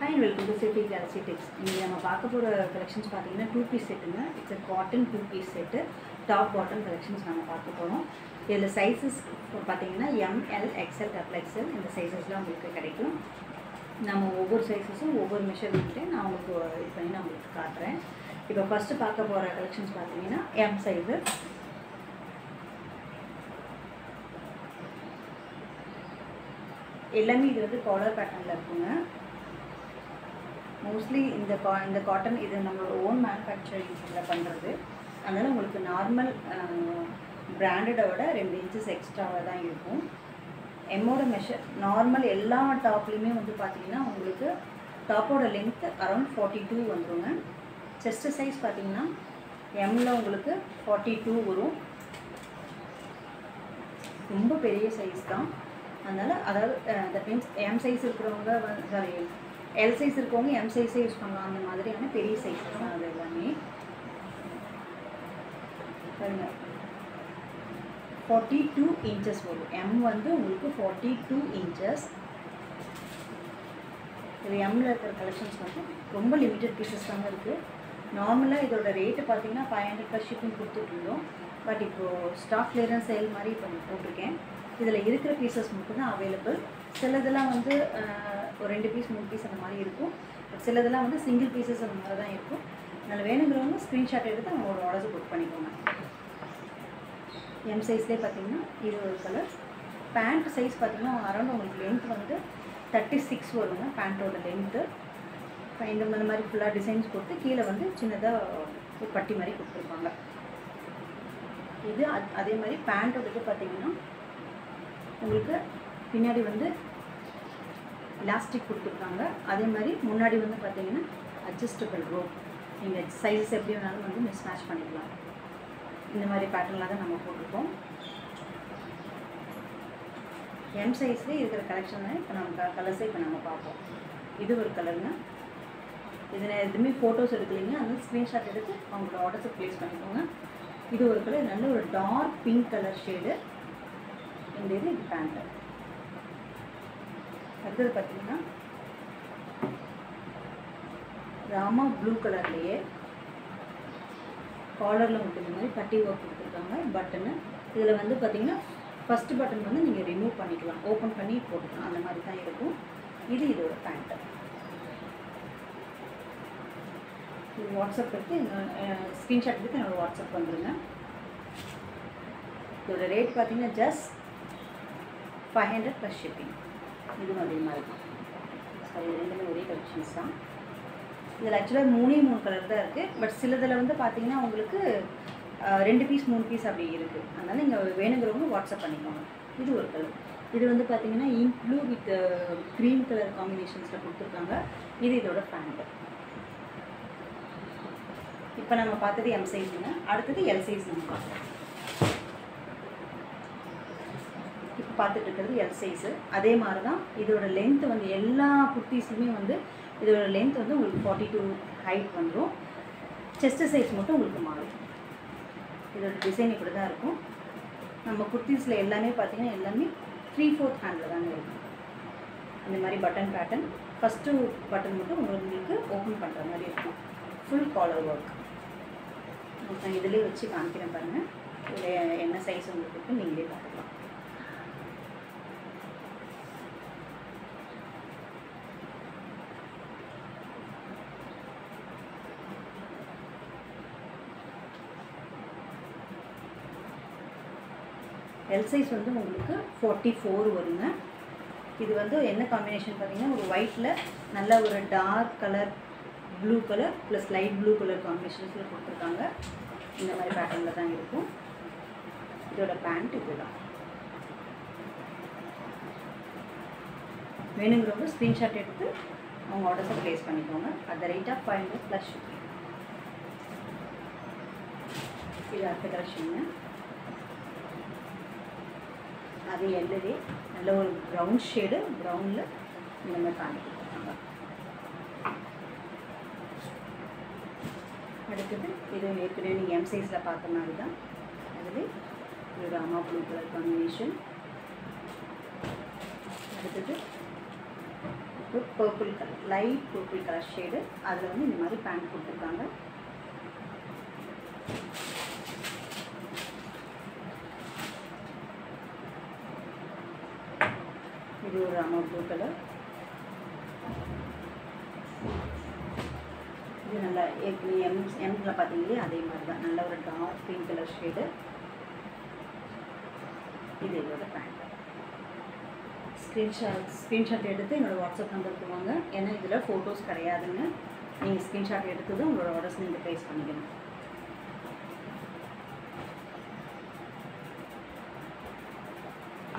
Hi and welcome to City Galaxy Tips. இங்கே நம்ம பார்க்க போகிற கலெக்ஷன்ஸ் பார்த்தீங்கன்னா 2-piece செட்டுங்க. It's a cotton 2-piece set. Top bottom collections நம்ம பார்க்க போகிறோம். இதில் சைஸஸ் பார்த்தீங்கன்னா ML, XL, XXL இந்த சைஸஸ்லாம் உங்களுக்கு கிடைக்கும். நம்ம ஒவ்வொரு சைஸஸும் ஒவ்வொரு மெஷர்மெண்ட்டையும் நான் உங்களுக்கு இது பண்ணி நான் உங்களுக்கு காட்டுறேன். இப்போ ஃபஸ்ட்டு பார்க்க போகிற கலெக்ஷன்ஸ் பார்த்தீங்கன்னா M சைஸு. எல்லாமே இது வந்து காலர் பேட்டர்னில் இருக்குங்க. மோஸ்ட்லி இந்த காட்டன் இது நம்மளோட ஓன் மேனுஃபேக்சரிங்கில் பண்ணுறது. அதனால் உங்களுக்கு நார்மல் பிராண்டடை விட 2 இன்ச்சஸ் எக்ஸ்ட்ராவாக தான் இருக்கும். எம்மோட மெஷர் நார்மல் எல்லா டாப்லேயுமே வந்து பார்த்திங்கன்னா உங்களுக்கு டாப்போட லென்த்து அரௌண்ட் 42 வந்துடுங்க. செஸ்ட்டு சைஸ் பார்த்திங்கன்னா எம்மில் உங்களுக்கு 42 வரும். ரொம்ப பெரிய சைஸ் தான். அதனால் அதாவது தட் மீன்ஸ் எம் சைஸ் இருக்கிறவங்க சாரி எல் சைஸ் இருக்கவங்க எம் சைஸே யூஸ் பண்ணலாம். அந்த மாதிரியான பெரிய சைஸஸ் தான் அது எல்லாமே. பாருங்க 42 இன்ச்சஸ் வரும். எம் வந்து உங்களுக்கு 42 இன்ச்சஸ். இது எம்மில் இருக்கிற கலெக்ஷன்ஸ் வந்து ரொம்ப லிமிட்டட் பீசஸ் தாங்க இருக்குது. நார்மலாக இதோட ரேட்டு பார்த்தீங்கன்னா 500 ப்ளஸ் ஷிப்பிங் கொடுத்துட்ருந்தோம். பட் இப்போது ஸ்டாக் கிளியரன்ஸ் சேல் மாதிரி இப்போ போட்டிருக்கேன். இதில் இருக்கிற பீசஸ் மட்டும் தான் அவைலபிள். சிலதெல்லாம் வந்து ஒரு 2 பீஸ் 3 பீஸ் அந்த மாதிரி இருக்கும். பட் சிலதெல்லாம் வந்து சிங்கிள் பீசஸ் அந்த மாதிரி தான் இருக்கும். அதனால் வேணுங்கிறவங்க ஸ்க்ரீன்ஷாட் எடுத்து அவங்களோட ஆர்டர்ஸ் புக் பண்ணிக்கோங்க. எம் சைஸ்லேயே பார்த்தீங்கன்னா இது ஒரு கலர். பேண்ட் சைஸ் பார்த்தீங்கன்னா அரௌண்ட் உங்களுக்கு லென்த் வந்து 36 வருங்க. பேண்ட்டோட லென்த்து இந்த மாதிரி ஃபுல்லாக டிசைன்ஸ் கொடுத்து கீழே வந்து சின்னதாக ஒரு பட்டி மாதிரி கொடுத்துருப்பாங்க. இது அதே மாதிரி பேண்ட்டோடது பார்த்தீங்கன்னா உங்களுக்கு பின்னாடி வந்து எலாஸ்டிக் கொடுத்துருக்காங்க. அதே மாதிரி முன்னாடி வந்து பார்த்தீங்கன்னா அட்ஜஸ்டபிள் ரோப். நீங்கள் சைஸஸ் எப்படி வேணாலும் வந்து மிஸ் மேட்ச் பண்ணிக்கலாம். இந்த மாதிரி பேட்டர்னில் தான் நம்ம போட்டிருக்கோம். எம் சைஸ்லேயே இருக்கிற கலெக்ஷனை இப்போ நம்ம கலர்ஸை இப்போ நம்ம பார்ப்போம். இது ஒரு கலருங்க. இதில் எதுவுமே ஃபோட்டோஸ் எடுக்கலைங்க. அதனால் ஸ்க்ரீன்ஷாட் எடுத்து அவங்களோட ஆர்டர்ஸை ப்ளேஸ் பண்ணிக்கோங்க. இது ஒரு கலர் நல்ல ஒரு டார்க் பிங்க் கலர் ஷேடு. இந்த இது பேண்ட்டு. அடுத்தது பார்த்தீங்கன்னா ராமா ப்ளூ கலர்லேயே காலரில் உங்களுக்கு இந்த மாதிரி பட்டி ஒர்க் கொடுத்துருக்காங்க. பட்டனு இதில் வந்து பார்த்தீங்கன்னா ஃபஸ்ட்டு பட்டன் வந்து நீங்கள் ரிமூவ் பண்ணிக்கலாம், ஓப்பன் பண்ணி போட்டுக்கலாம். அந்த மாதிரி தான் இருக்கும். இது இதோட பேண்ட்டு. இது வாட்ஸ்அப் எடுத்து ஸ்க்ரீன்ஷாட் எடுத்து என்னோடய வாட்ஸ்அப் வந்துடுங்க. இதோட ரேட் பார்த்தீங்கன்னா ஜஸ்ட் 500 ப்ளஸ் ஷிப்பிங். இதுவும் அதே மாதிரி தான். சாரி ரெண்டுமே ஒரே கலெக்ஷன்ஸ் தான். இதில் ஆக்சுவலாக 3 கலர் தான் இருக்குது. பட் சிலதில் வந்து பார்த்தீங்கன்னா உங்களுக்கு 2 பீஸ் 3 பீஸ் அப்படி இருக்குது. அதனால் நீங்கள் வேணுங்கிறவங்க வாட்ஸ்அப் பண்ணிக்கோங்க. இது ஒரு கலர். இது வந்து பார்த்தீங்கன்னா ink blue with green colour காம்பினேஷன்ஸில் கொடுத்துருக்காங்க. இது இதோட பேண்ட்டு. இப்போ நம்ம பார்த்தது எம் சைஸுங்க. அடுத்தது எல் சைஸ் நம்ம பார்க்கலாம். இப்போ பார்த்துட்டு இருக்கிறது எல் சைஸு. அதே மாதிரி தான் இதோட லென்த் வந்து எல்லா குர்த்திஸ்லையுமே வந்து இதோட லென்த் வந்து உங்களுக்கு 42 ஹைட் வந்துடும். செஸ்ட்டு சைஸ் மட்டும் உங்களுக்கு மாறும். இதோட டிசைன் இப்படி தான் இருக்கும். நம்ம குர்த்திஸில் எல்லாமே பார்த்திங்கன்னா எல்லாமே 3/4 ஹேண்டில் தாங்க இருக்கும். இந்த மாதிரி பட்டன் பேட்டர்ன். ஃபஸ்ட்டு பட்டன் மட்டும் உங்களுக்கு ஓப்பன் பண்ணுற மாதிரி இருக்கும். Full collar work. நான் இதிலே வச்சு காமிக்கிறேன் பாருங்கள். இதில் என்ன சைஸ் உங்களுக்கு இருக்குது நீங்களே பார்த்துக்கலாம். எல் சைஸ் வந்து உங்களுக்கு 44 வருங்க. இது வந்து என்ன காம்பினேஷன் பார்த்தீங்கன்னா ஒரு ஒயிட்டில் நல்ல ஒரு dark colour blue colour plus light blue colour காம்பினேஷன்ஸில் கொடுத்துருக்காங்க. இந்த மாதிரி பேட்டர்னில் தான் இருக்கும். இதோட பேண்ட் இதுதான். வேணுங்கிறவங்க ஸ்க்ரீன்ஷாட் எடுத்து அவங்க ஆர்டர்ஸை ப்ளேஸ் பண்ணிக்கோங்க. At the rate of 500 plus shipping. இது அடுத்த கலெக்ஷனுங்க. அது எல்லவே நல்ல ஒரு ப்ரௌன் ஷேடு. ப்ரௌனில் இந்த மாதிரி பேண்ட் கொடுத்துருக்காங்க. அடுத்தது இது ஏற்கனவே நீங்கள் எம் சைஸில் பார்த்த மாதிரி தான். அதுவே ஒரு ராமா ப்ளூ கலர் காம்பினேஷன். அடுத்தது ஒரு purple colour, light purple colour shade. அதில் வந்து இந்த மாதிரி பேண்ட் கொடுத்துருக்காங்க. இது ஒரு ராமா ப்ளூ கலர். இது நல்லா எம்ல பார்த்தீங்களே அதே மாதிரி தான், நல்ல ஒரு டார்க் பிங்க் கலர் ஷேடு. இது இதோட பேண்ட். ஸ்க்ரீன்ஷாட் எடுத்து என்னோடய வாட்ஸ்அப் நம்பருக்கு வாங்க. ஏன்னா இதில் ஃபோட்டோஸ் கிடையாதுங்க. நீங்கள் ஸ்க்ரீன்ஷாட் எடுத்து தான் உங்களோட ஆர்டர்ஸ் நீங்கள் ப்ளேஸ் பண்ணிக்கணும்.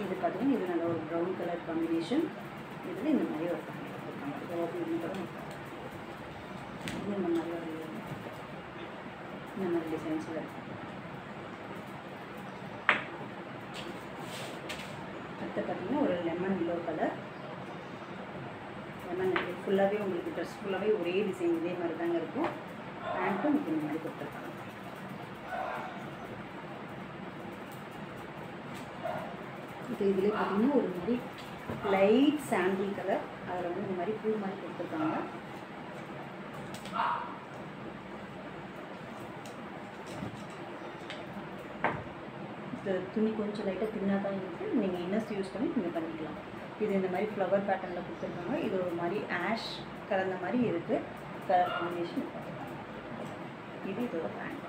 இது பார்த்தீங்கன்னா இது நல்ல ஒரு ப்ரௌன் கலர் காம்பினேஷன். இதில் இந்த மாதிரி ஒரு பேண்ட் கொடுத்துருக்காங்க. இது ஓப்பன் பண்ணி கூட இது இந்த மாதிரி டிசைன்ஸில் இருக்கும். அடுத்து பார்த்தீங்கன்னா ஒரு லெமன் எல்லோ கலர். லெமன் ஃபுல்லாகவே உங்களுக்கு ட்ரெஸ் ஃபுல்லாகவே ஒரே டிசைன் இதே மாதிரி தாங்க இருக்கும். பேண்ட்டும் இந்த மாதிரி கொடுத்துருக்காங்க. இதில் பார்த்தீங்கன்னா ஒரு மாதிரி லைட் சாண்டில் கலர். அதில் வந்து இந்த மாதிரி பூ மாதிரி கொடுத்துருக்காங்க. துணி கொஞ்சம் லைட்டாக தின்னாக தான் இருக்குது. நீங்கள் இன்னஸ் யூஸ் பண்ணி நீங்கள் பண்ணிக்கலாம். இது இந்த மாதிரி ஃப்ளவர் பேட்டர்னில் கொடுத்துருக்காங்க. இது ஒரு மாதிரி ஆஷ் கலந்த மாதிரி இருக்குது. கலர் காம்பினேஷன் பார்த்துருக்காங்க. இது இதோட பேண்ட்.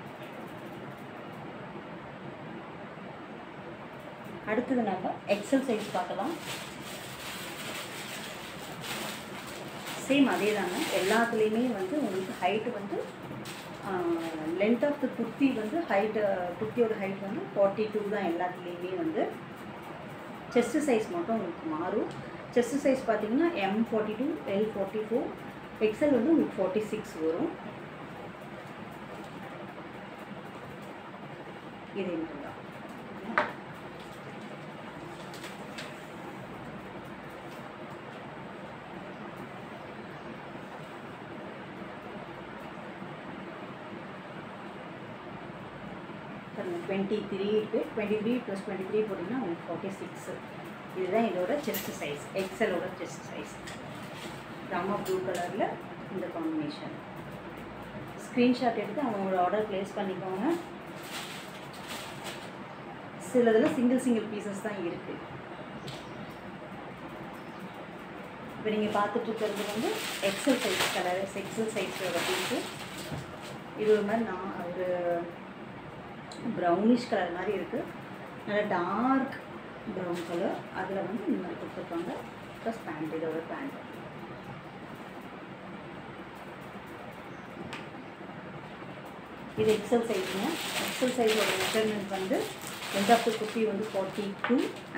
அடுத்தது நம்ம எக்ஸல் சைஸ் பார்க்கலாம். சேம் அதே தாங்க. எல்லாத்துலேயுமே வந்து உங்களுக்கு ஹைட்டு வந்து லென்த் ஆஃப் த குர்த்தி வந்து குர்த்தியோட ஹைட் வந்து 42 தான் எல்லாத்துலேயுமே வந்து. செஸ்ட்டு சைஸ் மட்டும் உங்களுக்கு மாறும். செஸ்ட்டு சைஸ் பார்த்தீங்கன்னா M42, L44, எக்ஸல் வந்து உங்களுக்கு 46 வரும். இதே மாதிரி தான். பாருங்கள் 23 இருக்குது. 23 + 23 போட்டிங்கன்னா உங்களுக்கு 46. இதுதான் இதோட செஸ்ட் சைஸ், எக்ஸலோட செஸ்ட் சைஸ். ராமா ப்ளூ கலரில் இந்த காம்பினேஷன். ஸ்க்ரீன்ஷாட் எடுத்து அவங்களோட ஆர்டர் ப்ளேஸ் பண்ணிக்கோங்க. சிலதில் சிங்கிள் பீசஸ் தான் இருக்குது. இப்போ நீங்கள் பார்த்துட்ருக்கிறது வந்து எக்ஸல் சைஸ் கலர், எக்ஸல் சைஸோட பீஸு. இது ஒரு மாதிரி ஒரு ப்ரௌனிஷ் கலர் மாதிரி இருக்குது. நல்லா டார்க் ப்ரௌன் கலர். அதில் வந்து இந்த மாதிரி கொடுத்துருக்காங்க. ப்ளஸ் பேண்ட், இதோட பேண்ட். இது எக்ஸல் சைஸுங்க. எக்ஸல் சைஸோட மெஷர்மெண்ட் வந்து லென்த் ஆஃப் த குர்த்தி வந்து 42